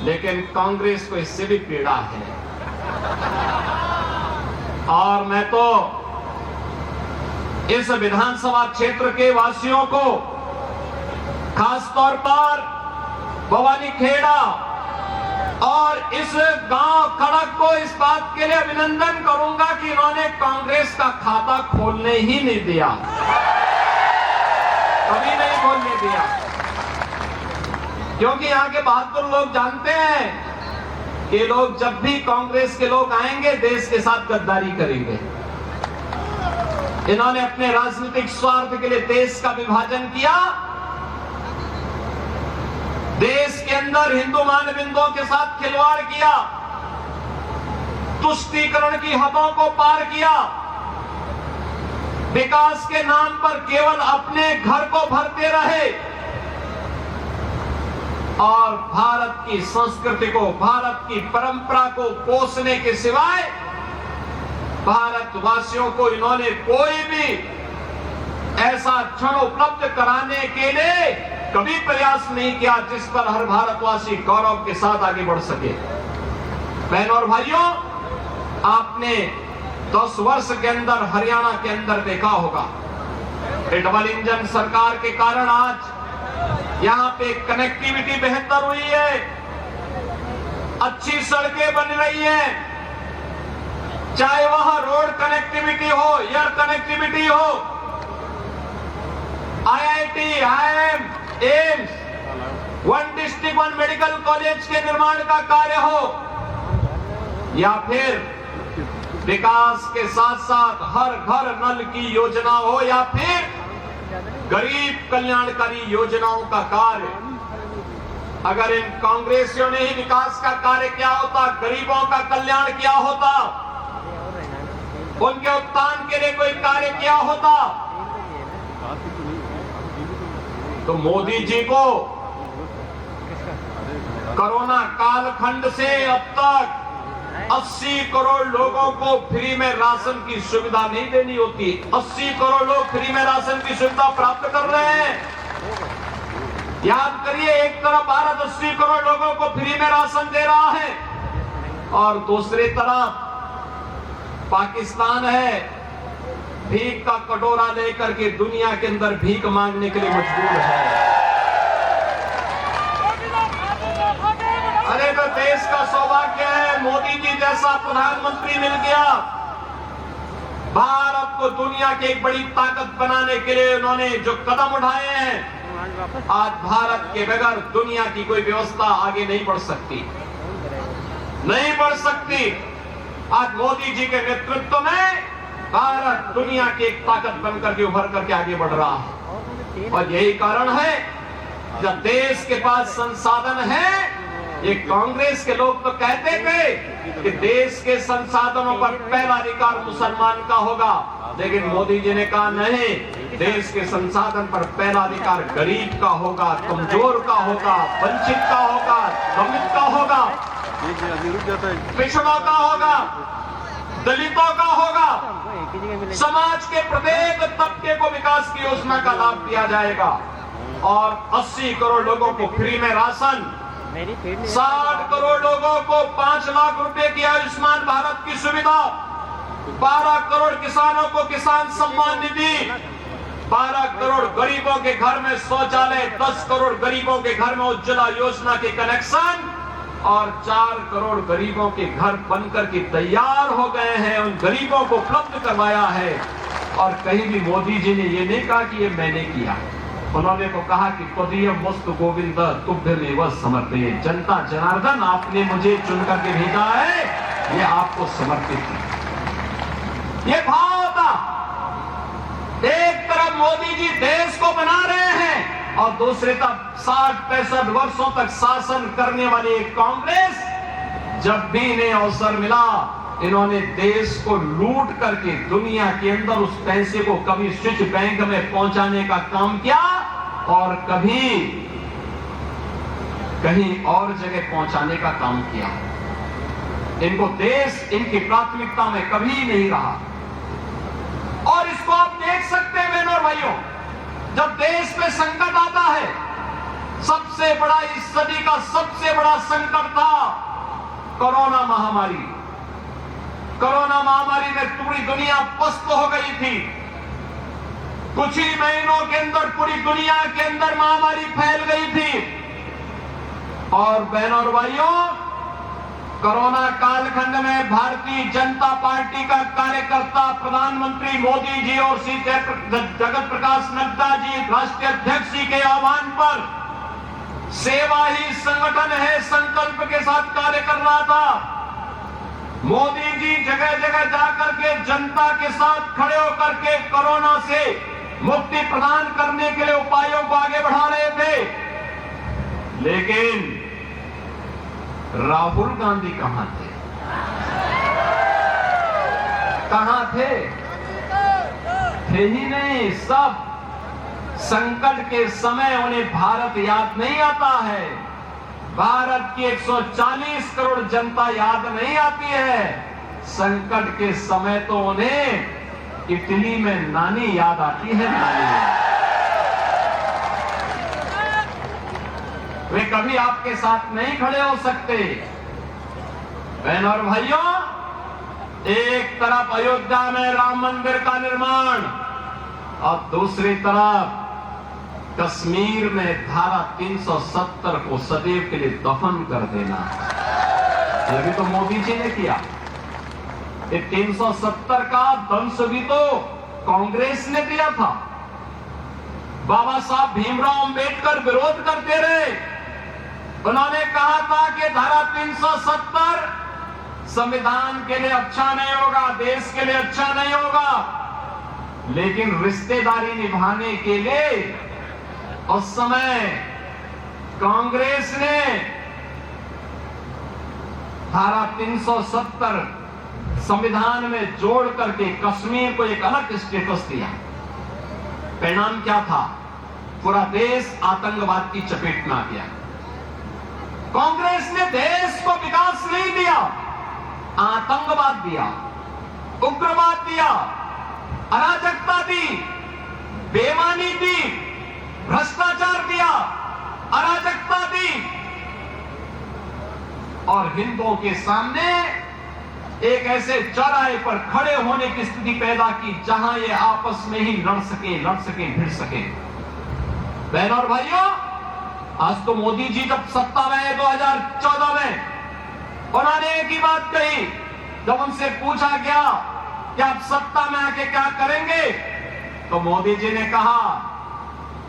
लेकिन कांग्रेस को इससे भी पीड़ा है। और मैं तो इस विधानसभा क्षेत्र के वासियों को, खासतौर पर भवानीखेड़ा और इस गांव खड़क को इस बात के लिए अभिनंदन करूंगा कि इन्होंने कांग्रेस का खाता खोलने ही नहीं दिया, कभी नहीं खोलने दिया। क्योंकि यहां के बहादुर लोग जानते हैं कि लोग जब भी कांग्रेस के लोग आएंगे देश के साथ गद्दारी करेंगे। इन्होंने अपने राजनीतिक स्वार्थ के लिए देश का विभाजन किया, देश के अंदर हिंदू मानबिंदुओं के साथ खिलवाड़ किया, तुष्टीकरण की हदों को पार किया, विकास के नाम पर केवल अपने घर को भरते रहे और भारत की संस्कृति को, भारत की परंपरा को पोषने के सिवाय भारतवासियों को इन्होंने कोई भी ऐसा क्षण उपलब्ध कराने के लिए कभी प्रयास नहीं किया जिस पर हर भारतवासी गौरव के साथ आगे बढ़ सके। बहनों और भाइयों, आपने 10 वर्ष के अंदर हरियाणा के अंदर देखा होगा, डबल इंजन सरकार के कारण आज यहां पे कनेक्टिविटी बेहतर हुई है, अच्छी सड़कें बन रही हैं, चाहे वह रोड कनेक्टिविटी हो, एयर कनेक्टिविटी हो, IIT, IIM, AIIMS, one district one medical college के निर्माण का कार्य हो, या फिर विकास के साथ साथ हर घर नल की योजना हो, या फिर गरीब कल्याणकारी योजनाओं का कार्य। अगर इन कांग्रेसियों ने ही विकास का कार्य किया होता, गरीबों का कल्याण किया होता, उनके उत्थान के लिए कोई कार्य किया होता, तो मोदी जी को कोरोना कालखंड से अब तक 80 करोड़ लोगों को फ्री में राशन की सुविधा नहीं देनी होती। 80 करोड़ लोग फ्री में राशन की सुविधा प्राप्त कर रहे हैं। याद करिए, एक तरफ भारत 80 करोड़ लोगों को फ्री में राशन दे रहा है और दूसरी तरफ पाकिस्तान है, भीख का कटोरा लेकर के दुनिया के अंदर भीख मांगने के लिए मजबूर है। अरे तो देश का सौभाग्य है, मोदी जी जैसा प्रधानमंत्री मिल गया। भारत को दुनिया की एक बड़ी ताकत बनाने के लिए उन्होंने जो कदम उठाए हैं, आज भारत के बगैर दुनिया की कोई व्यवस्था आगे नहीं बढ़ सकती, नहीं बढ़ सकती। आज मोदी जी के नेतृत्व में भारत दुनिया की एक ताकत बनकर के उभर करके आगे बढ़ रहा है। और यही कारण है, जब देश के पास संसाधन है, ये कांग्रेस के लोग तो कहते थे कि देश के संसाधनों पर पहला अधिकार मुसलमान का होगा, लेकिन मोदी जी ने कहा नहीं, देश के संसाधन पर पहला अधिकार गरीब का होगा, कमजोर का होगा, वंचित का होगा, दलित का होगा, पिछड़ों का होगा, दलितों का होगा। समाज के प्रत्येक तबके को विकास की योजना का लाभ दिया जाएगा और 80 करोड़ लोगों को फ्री में राशन, 60 करोड़ लोगों को 5 लाख रुपए की आयुष्मान भारत की सुविधा, 12 करोड़ किसानों को किसान सम्मान निधि, 12 करोड़ गरीबों के घर में शौचालय, 10 करोड़ गरीबों के घर में उज्ज्वला योजना के कनेक्शन और 4 करोड़ गरीबों के घर बनकर के तैयार हो गए हैं, उन गरीबों को उपलब्ध करवाया है। और कहीं भी मोदी जी ने ये नहीं कहा कि ये मैंने किया, उन्होंने तो कहा कि त्वदीयं वस्तु गोविंद तुभ्यमेव समर्पये, जनता जनार्दन आपने मुझे चुन करके भेजा है, ये आपको समर्पित है। ये भाव था। एक तरफ मोदी जी देश को बना रहे हैं और दूसरी तरफ 60-65 वर्षों तक शासन करने वाली एक कांग्रेस, जब भी इन्हें अवसर मिला, इन्होंने देश को लूट करके दुनिया के अंदर उस पैसे को कभी स्विच बैंक में पहुंचाने का काम किया और कभी कहीं और जगह पहुंचाने का काम किया। इनको देश इनकी प्राथमिकता में कभी नहीं रहा। और इसको आप देख सकते हैं बहनों और भाइयों, जब देश में संकट आता है, सबसे बड़ा इस सदी का सबसे बड़ा संकट कोरोना महामारी। कोरोना महामारी में पूरी दुनिया पस्त हो गई थी। कुछ ही महीनों के अंदर पूरी दुनिया के अंदर महामारी फैल गई थी। और बहनों और भाइयों, कोरोना कालखंड में भारतीय जनता पार्टी का कार्यकर्ता प्रधानमंत्री मोदी जी और श्री जगत प्रकाश नड्डा जी राष्ट्रीय अध्यक्ष जी के आह्वान पर सेवा ही संगठन है संकल्प के साथ कार्य कर रहा था। मोदी जी जगह जगह जाकर के जनता के साथ खड़े होकर के कोरोना से मुक्ति प्रदान करने के लिए उपायों को आगे बढ़ा रहे थे। लेकिन राहुल गांधी कहां थे? कहां थे? थे ही नहीं। सब संकट के समय उन्हें भारत याद नहीं आता है। भारत की 140 करोड़ जनता याद नहीं आती है। संकट के समय तो उन्हें इटली में नानी याद आती है। नानी वे कभी आपके साथ नहीं खड़े हो सकते। बहनों और भाइयों, एक तरफ अयोध्या में राम मंदिर का निर्माण और दूसरी तरफ कश्मीर में धारा 370 को सदैव के लिए दफन कर देना। यह भी तो मोदी जी ने किया। ये 370 का दंश भी तो कांग्रेस ने दिया था। बाबा साहब भीमराव अंबेडकर विरोध करते रहे। उन्होंने कहा था कि धारा 370 संविधान के लिए अच्छा नहीं होगा, देश के लिए अच्छा नहीं होगा। लेकिन रिश्तेदारी निभाने के लिए उस समय कांग्रेस ने धारा 370 संविधान में जोड़ करके कश्मीर को एक अलग स्टेटस दिया। परिणाम क्या था? पूरा देश आतंकवाद की चपेट में आ गया। कांग्रेस ने देश को विकास नहीं दिया, आतंकवाद दिया, उग्रवाद दिया, अराजकता दी, बेईमानी दी, भ्रष्टाचार दिया, अराजकता दी और हिंदुओं के सामने एक ऐसे चौराहे पर खड़े होने की स्थिति पैदा की जहां ये आपस में ही लड़ सके, भिड़ सके। बहनों और भाइयों, आज तो मोदी जी जब सत्ता में है 2014 में, उन्होंने एक ही बात कही। जब उनसे पूछा गया कि आप सत्ता में आके क्या करेंगे, तो मोदी जी ने कहा